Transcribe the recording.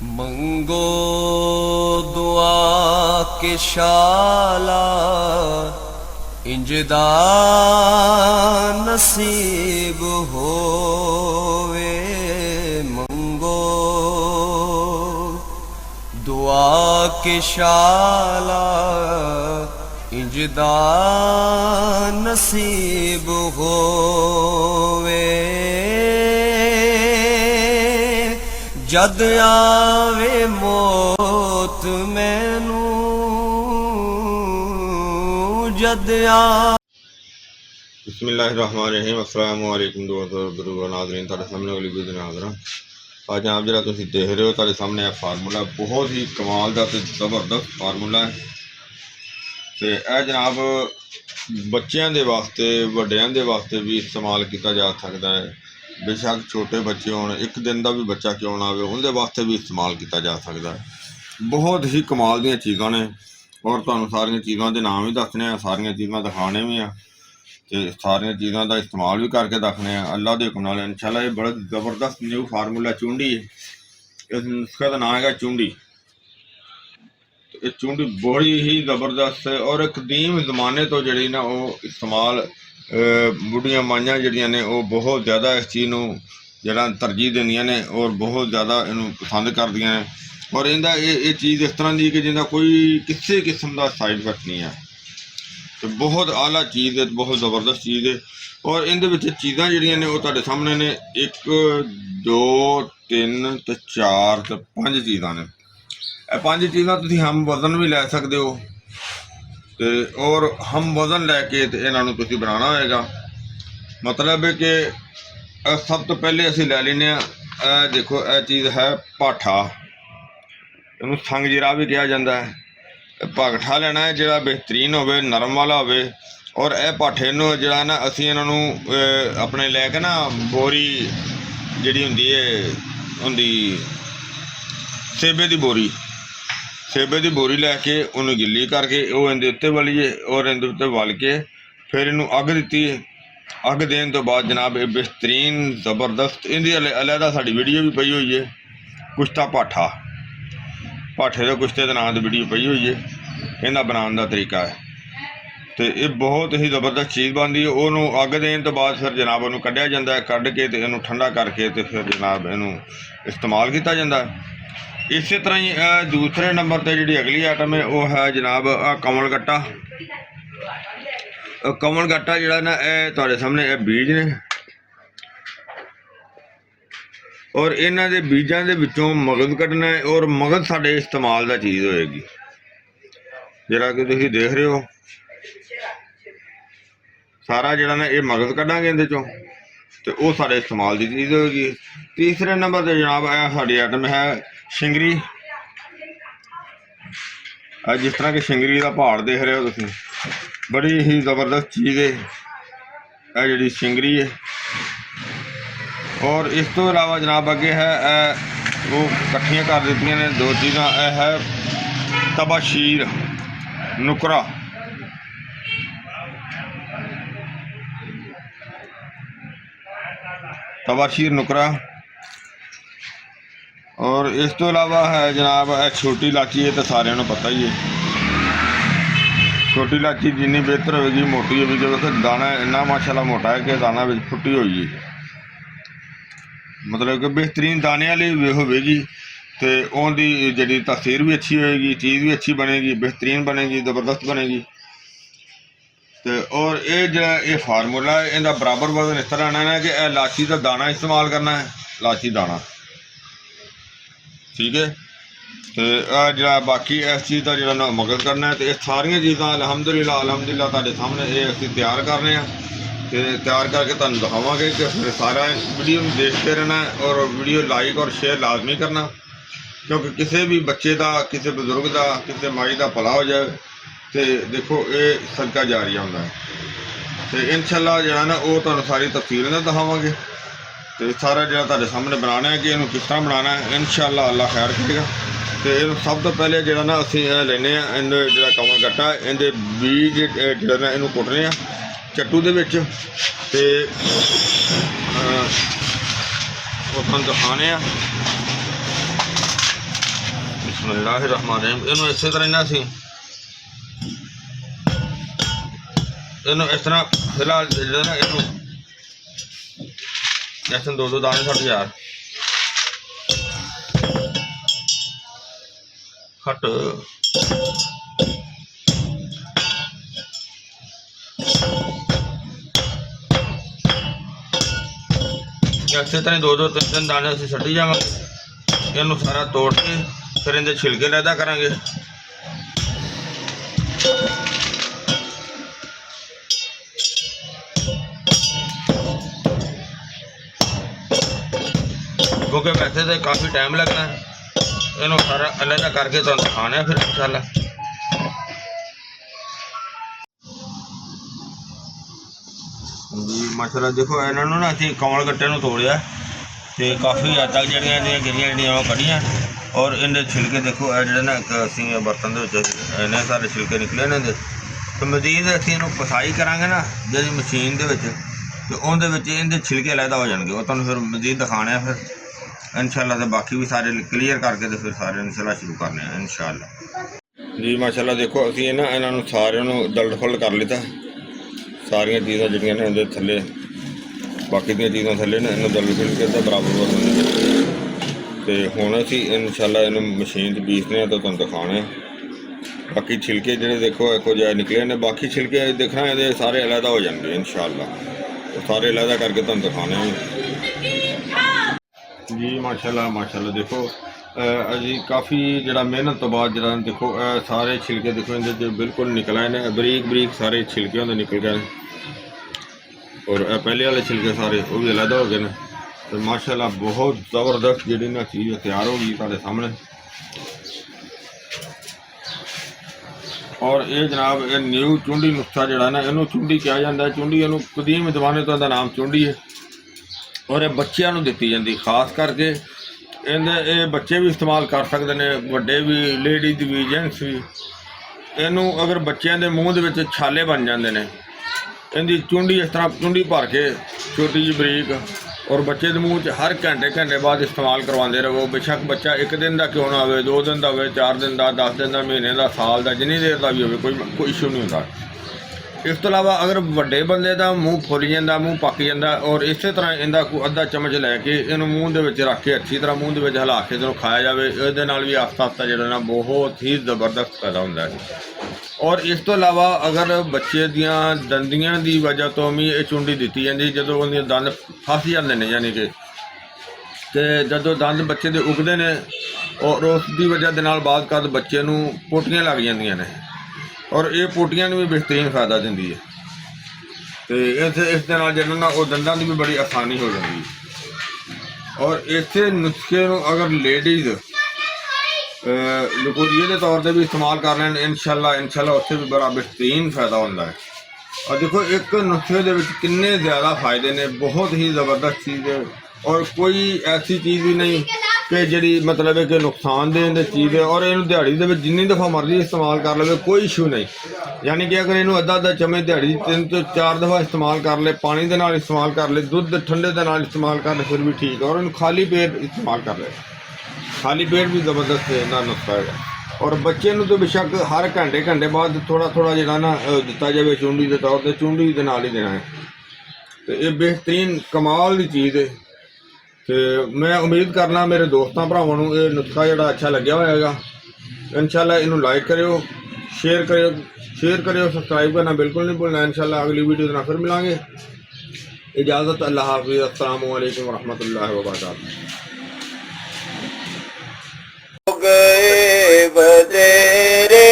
मंगो दुआ के शाला इंजदा नसीब होवे। मंगो दुआ के शाला इंजदा नसीब होवे। जद आवे मौत मैनू जद आ। बिस्मिल्लाहिर्रहमानिर्रहीम। अस्सलामु अलैकुम दोस्तों नाज़रीन, तुहाडे सामने अगली वीडियो हाज़र हां। आज जनाब जिहड़ा तुसीं देख रहे हो तुहाडे सामने फार्मूला बहुत ही कमाल दा ते जबरदस्त फार्मूला है। ते यह जनाब बच्चों के वास्ते वड्डियां दे वास्ते भी इस्तेमाल किया जा सकता है। बेशक छोटे बच्चे होण, एक दिन का भी बच्चा क्यों ना आवे उनके वास्ते भी इस्तेमाल किया जा सकता है। बहुत ही कमाल दी चीज़ां ने और तुहानूं सारियां चीज़ां के नाम भी दसने, सारियां चीज़ां दिखाने भी आ ते सारियां चीज़ां का इस्तेमाल भी करके दसने। अल्लाह के हुक्म नाल इंशाअल्लाह। ये बड़ा जबरदस्त न्यू फार्मूला चुंडी है। इस नुस्खे का नाम है चुंडी। ये चुंडी बड़ी ही जबरदस्त है और कदीम जमाने तो जी ना वो इस्तेमाल बुढ़िया माइयां जड़ियां ने वो बहुत ज़्यादा इस चीज़ को जरा तरजीह देंदियां ने और बहुत ज़्यादा इनू पसंद करदियां ने। और इनका ये चीज़ इस तरह की कि जिंदा कोई किसी किस्म का साइड इफेक्ट नहीं है। तो बहुत आला चीज़ है, बहुत ज़बरदस्त चीज़ है। और इनके चीज़ां जड़ियां ने वो तुहाडे सामने ने 1 2 3 ते 4 ते 5 चीज़ां ने। 5 चीज़ां तुसीं हम वज़न भी लै सकते हो तो और हम वज़न लैके इन्हों तुसीं बनाना होएगा। मतलब है कि सब तो पहले असीं लै लैने देखो यह चीज़ है पाठा, इनू संग जीरा भी कहा जाता है। पाठा लेना है जोड़ा बेहतरीन होवे, नरम वाला होवे। और यह पाठे नूं जोड़ा ना असीं इन्हों अपने लैके ना बोरी जिहड़ी हुंदी सेबे की बोरी, सेबे की बोरी लैके उन्होंने गिली करके वो इनके उत्ते वलीए और इनके उत्ते वल के फिर इनू अग दी। अग देने तो बाद जनाब ये बेहतरीन जबरदस्त इनकी अलहदा साड़ी वीडियो भी पई हुई है। कुश्ता पाठा, पाठे के कुश्ते के नाम की वीडियो पई हुई है। इनका बनाने का तरीका है तो ये बहुत ही जबरदस्त चीज़ बनती है। वो अग देने तो बाद फिर जनाब उन्होंने कढ़िया जाता है, कढ़ के इनू ठंडा करके तो फिर जनाब इनू इस्तेमाल किया जाता है। इस तरह ही दूसरे नंबर पर जी अगली आइटम है वह है जनाब कमल गट्टा। कमल गट्टा जोड़ा ना यह तुहाडे सामने यह बीज ने और इन्हां दे बीजां दे विचों मगज़ कढ़ना है और मगज़ साडे इस्तेमाल का चीज़ होएगी। जिहड़ा कि तुसीं देख रहे हो सारा जोड़ा ना ये मगज़ कढ़ांगे इहदे चों तो वो सारे इस्तेमाल की चीज़ होगी। तीसरे नंबर पर जनाब साड़ी आइटम है शिंगरी। जिस तरह के शिंगरी का पहाड़ देख रहे हो तुम, बड़ी ही ज़बरदस्त चीज़ है यह जी शिंगरी है। और इस तो इलावा जनाब अगे है वो कट्ठियां कर दी ने 2 चीज़ां। यह है तबाशीर नुकरा, तबाशीर नुकरा। और इस तो इलावा है जनाब छोटी इलाची है तो सारे पता ही है। छोटी इलाची जिन्नी बेहतर होगी मोटी होगी। देखो दाना इन्ना माशाल्लाह मोटा है कि दाना बिच फुटी हुई है, मतलब कि बेहतरीन दाने वाली होगी तो उनकी जी तासीर भी अच्छी होएगी, चीज़ भी अच्छी बनेगी, बेहतरीन बनेगी, ज़बरदस्त बनेगी। तो और ये फार्मूला है इनका बराबर वजन इस तरह आना है कि इलाची का दाना इस्तेमाल करना है, इलाची दाना, ठीक है। तो जो बाकी इस चीज़ का जो मगज़ करना है तो ये सारिया चीज़ां अलहमदुलिल्लाह तुहाडे सामने ये असीं तैयार कर रहे हैं तो तैयार करके तुहानूं दिखावांगे। कि फिर सारा वीडियो देखते रहना है और वीडियो लाइक और शेयर लाजमी करना, क्योंकि किसी भी बच्चे का, किसी बजुर्ग का, किसी माई का भला हो जाए तो देखो ये सदका जारिया होंदा है। तो इंशाअल्लाह जो ना वो तुहानूं सारी तफसील ना दिखावांगे तो सारा जो तुहाडे सामने बनाना है कि इनू किस तरह बनाना है। इंशाअल्लाह अल्लाह खैर करेगा। तो इन सब तो पहले जो ना असीं लेने इन जो कमल गट्टा इनके बीज जो ना इनू कुटने चट्टू दे विच ते वो तुहानूं दिखाने बिस्मिल्लाहिर्रहमानिर्रहीम। इन्हों इस तरह ना सी इन्हों इस तरह फिलहाल जो ना इन्हों जैसे 2-2 दाने सट यार खट इस तरह 2-2 3-3 दाने असीं सट्टी जावांगे। इन्हों सारा तोड़ के फिर इनके छिलके लैदा करांगे। क्योंकि वैसे तो काफ़ी टाइम लगना है, इन्हों सारा अलग करके तो दिखाना है फिर इंशाल्लाह। जी माशाल्लाह देखो इन्होंने ना असीं कमल गट्टे नूं तोड़िया तो काफ़ी हद तक जड़ियाँ गिरियाँ जड़ियाँ कढ़ियाँ और इनके छिलके देखो जो ना असीं बर्तन इन्ने सारे छिलके निकले ने। तो मजीद असीं इन्हूं पसाई करांगे ना जी मशीन दे विच तो उहदे विच इहदे छिलके अलहदा हो जाएंगे। वो तुहानूं फिर मजीद दिखाने फिर इंशाल्लाह। तो बाकी भी सारे क्लीयर करके तो फिर सारे इंशाल्लाह शुरू करने हैं इंशाल्लाह। जी माशाल्लाह देखो असीं ना इन्हां नूं सारिआं नूं दलद फुल कर लिता। सारियां चीज़ां जिहड़ियां ने इहदे थल्ले बाकी दी चीज़ां थल्ले ने इन्हूं दलद फुल के बराबर तो हुण असीं इंशाल्लाह इन्हूं मशीन च पीसने तो तुहानूं दिखाने। बाकी छिलके जिहड़े देखो इक्को जिहा निकले ने, बाकी छिलके देखना ये सारे अलहदा हो जाएंगे इंशाल्लाह। तो सारे अलहदा करके तुहानूं दिखाने जी माशाल्लाह। माशाल्लाह देखो अजी काफ़ी जरा मेहनत तो बाद जरा देखो सारे छिलके देखो इनके बिल्कुल निकल आए हैं। बरीक बरीक सारे छिलके होंगे निकल गए और पहले वाले छिलके सारे वो भी अलहदा हो गए हैं। तो माशाल्लाह बहुत ज़बरदस्त जी ना चीज़ तैयार होगी साढ़े सामने। और ये जनाब ये न्यू चुंडी नुस्खा जोड़ा ना इनू चुंडी कहा जाता है। चुंडी इनू कदीम जमाने तो इहदा नाम चुंडी है और ये बच्चों को दी जाती खास करके। ये बच्चे भी इस्तेमाल कर सकते हैं, बड़े भी, लेडीज भी, जेंट्स भी। इनू अगर बच्चों के मूँह के छाले बन जाते हैं इनकी चुंडी इस तरह चुंडी भर के छोटी जी बरीक और बच्चे के मूँह हर घंटे बाद इस्तेमाल करवाते रहो। बेशक बच्चा 1 दिन का क्यों ना हो, 2 दिन का हो, 4 दिन का, 10 दिन का, महीने का, साल का, जिन्नी देर का भी हो, कोई इशू नहीं होता। इस तो इलावा अगर बड़े बंदे का मूँह फुल जाता, मूँह पक जाता और इस तरह इनका कोई अद्धा चम्मच लैके इनू मूँह के रख के अच्छी तरह मूँह के हिला के जो खाया जाए ये भी आस्ता आस्ता जो ना बहुत ही ज़बरदस्त पैदा होता है। और इस तो इलावा अगर बच्चे दियाँ दंदियाँ की वजह तो भी ये चुंडी दी जाती जो उनके दंद फस जाते हैं, यानी कि जो दंद बच्चे के उगते हैं और उसकी वजह के बाद कद बच्चे को पोटियाँ लग जांदियां ने और ये पोटियां भी बेहतरीन फायदा देंदी है। तो इस जो ना वो दंदां की भी बड़ी आसानी हो जाती है। और इस नुस्खे अगर लेडीज़ लकोरिए के तौर पर भी इस्तेमाल कर लें इंशाल्लाह उससे भी बड़ा बेहतरीन फायदा होता है। और देखो एक नुस्खे के कितने ज़्यादा फायदे ने, बहुत ही ज़बरदस्त चीज़ है और कोई ऐसी चीज़ भी नहीं कि जी मतलब है कि नुकसानदेह चीज़ है। और इन दिहाड़ी के जिन्नी दफ़ा मर्जी इस्तेमाल कर ले कोई इशू नहीं, यानी कि अगर इनू अद्धा चम्मच दिहाड़ी 3 तो 4 दफ़ा इस्तेमाल कर ले, पानी के नाल इस्तेमाल कर ले, दूध ठंडे के नाल इस्तेमाल कर ले फिर भी ठीक है। और इन खाली पेट इस्तेमाल कर ले, खाली पेट भी ज़बरदस्त इन्ना नुस्खा है। और बच्चे तो बेशक हर घंटे बाद थोड़ा थोड़ा जो ना दिता जाए चुंडी के तौर पर, चुंडी के नाल ही देना है। तो ये बेहतरीन कमाल की चीज़ है। तो मैं उम्मीद करना मेरे दोस्तों भरावां नूं ये नुस्खा जोड़ा अच्छा लग्या होएगा। इंशाल्लाह इनू लाइक करियो, शेयर करियो, सब्सक्राइब करना बिल्कुल नहीं भूलना। इंशाल्लाह अगली वीडियो के फिर मिलांगे। इजाज़त, अल्लाह हाफिज़, अस्सलामु अलैकुम रहमतुल्लाहि व बरकातहू। गए बतेरे